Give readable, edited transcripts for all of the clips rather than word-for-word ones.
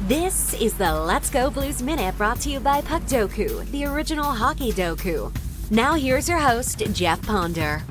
This is the Let's Go Blues Minute brought to you by Puckdoku, the original hockey doku. Now here's your host, Jeff Ponder.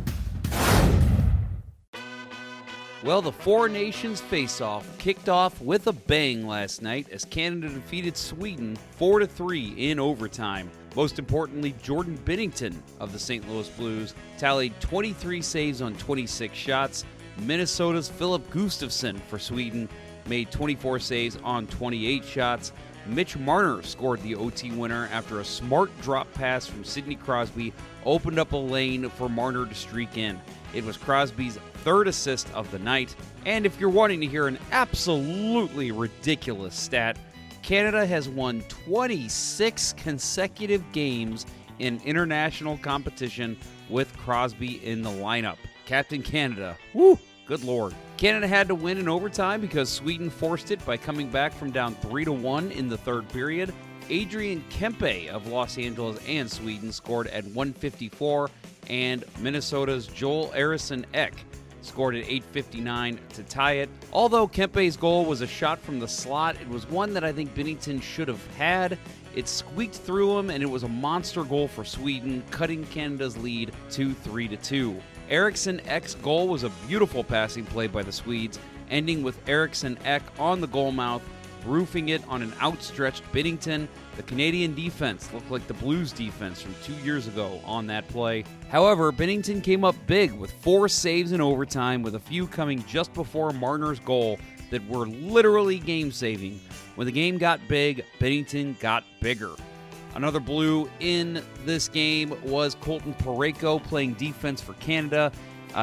Well, the Four Nations face-off kicked off with a bang last night as Canada defeated Sweden 4-3 in overtime. Most importantly, Jordan Binnington of the St. Louis Blues tallied 23 saves on 26 shots. Minnesota's Philip Gustafsson for Sweden made 24 saves on 28 shots. Mitch Marner scored the OT winner after a smart drop pass from Sidney Crosby opened up a lane for Marner to streak in. It was Crosby's third assist of the night. And if you're wanting to hear an absolutely ridiculous stat, Canada has won 26 consecutive games in international competition with Crosby in the lineup. Captain Canada, woo, good Lord. Canada had to win in overtime because Sweden forced it by coming back from down 3-1 in the third period. Adrian Kempe of Los Angeles and Sweden scored at 1:54, and Minnesota's Joel Eriksson Ek scored at 8:59 to tie it. Although Kempe's goal was a shot from the slot, it was one that I think Binnington should have had. It squeaked through him, and it was a monster goal for Sweden, cutting Canada's lead to 3-2. Eriksson Ek's goal was a beautiful passing play by the Swedes, ending with Eriksson Ek on the goal mouth, roofing it on an outstretched Binnington. The Canadian defense looked like the Blues defense from 2 years ago on that play. However, Binnington came up big with 4 saves in overtime, with a few coming just before Marner's goal that were literally game-saving. When the game got big, Binnington got bigger. Another Blue in this game was Colton Parayko playing defense for Canada.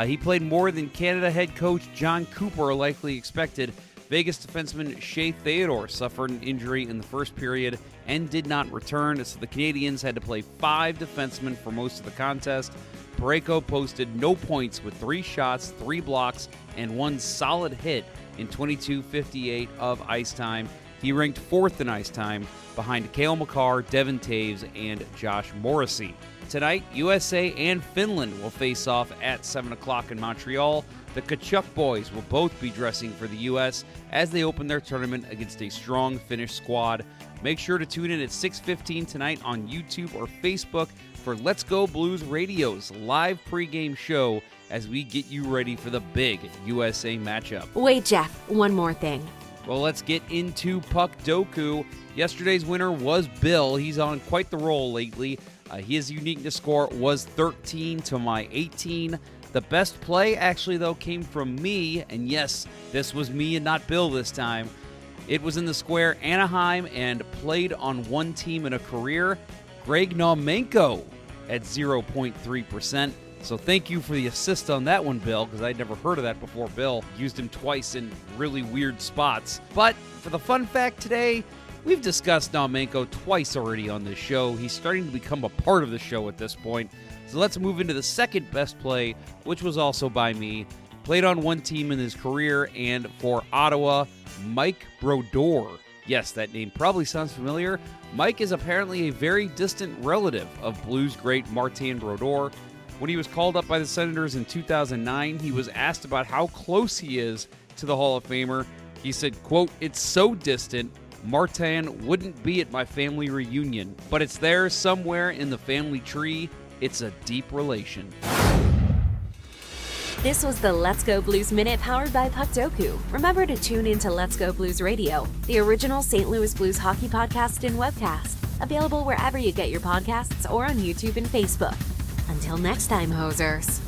He played more than Canada head coach John Cooper likely expected. Vegas defenseman Shea Theodore suffered an injury in the first period and did not return, so the Canadians had to play 5 defensemen for most of the contest. Parayko posted no points with 3 shots, 3 blocks, and 1 solid hit in 22:58 of ice time. He ranked 4th in ice time behind Cale Makar, Devin Taves, and Josh Morrissey. Tonight, USA and Finland will face off at 7 o'clock in Montreal. The Kachuk boys will both be dressing for the U.S. as they open their tournament against a strong Finnish squad. Make sure to tune in at 6:15 tonight on YouTube or Facebook for Let's Go Blues Radio's live pregame show as we get you ready for the big USA matchup. Wait, Jeff, one more thing. Well, let's get into Puckdoku. Yesterday's winner was Bill. He's on quite the roll lately. His uniqueness score was 13 to my 18. The best play, actually, though, came from me. And yes, this was me and not Bill this time. It was in the square Anaheim and played on one team in a career. Greg Naumenko at 0.3%. So thank you for the assist on that one, Bill, because I'd never heard of that before. Bill used him twice in really weird spots. But for the fun fact today, we've discussed Naumenko twice already on this show. He's starting to become a part of the show at this point. So let's move into the second best play, which was also by me. Played on one team in his career, and for Ottawa, Mike Brodeur. Yes, that name probably sounds familiar. Mike is apparently a very distant relative of Blues great Martin Brodeur. When he was called up by the Senators in 2009, he was asked about how close he is to the Hall of Famer. He said, quote, "It's so distant, Martin wouldn't be at my family reunion, but it's there somewhere in the family tree. It's a deep relation." This was the Let's Go Blues Minute powered by Puckdoku. Remember to tune into Let's Go Blues Radio, the original St. Louis Blues hockey podcast and webcast. Available wherever you get your podcasts or on YouTube and Facebook. Until next time, hosers.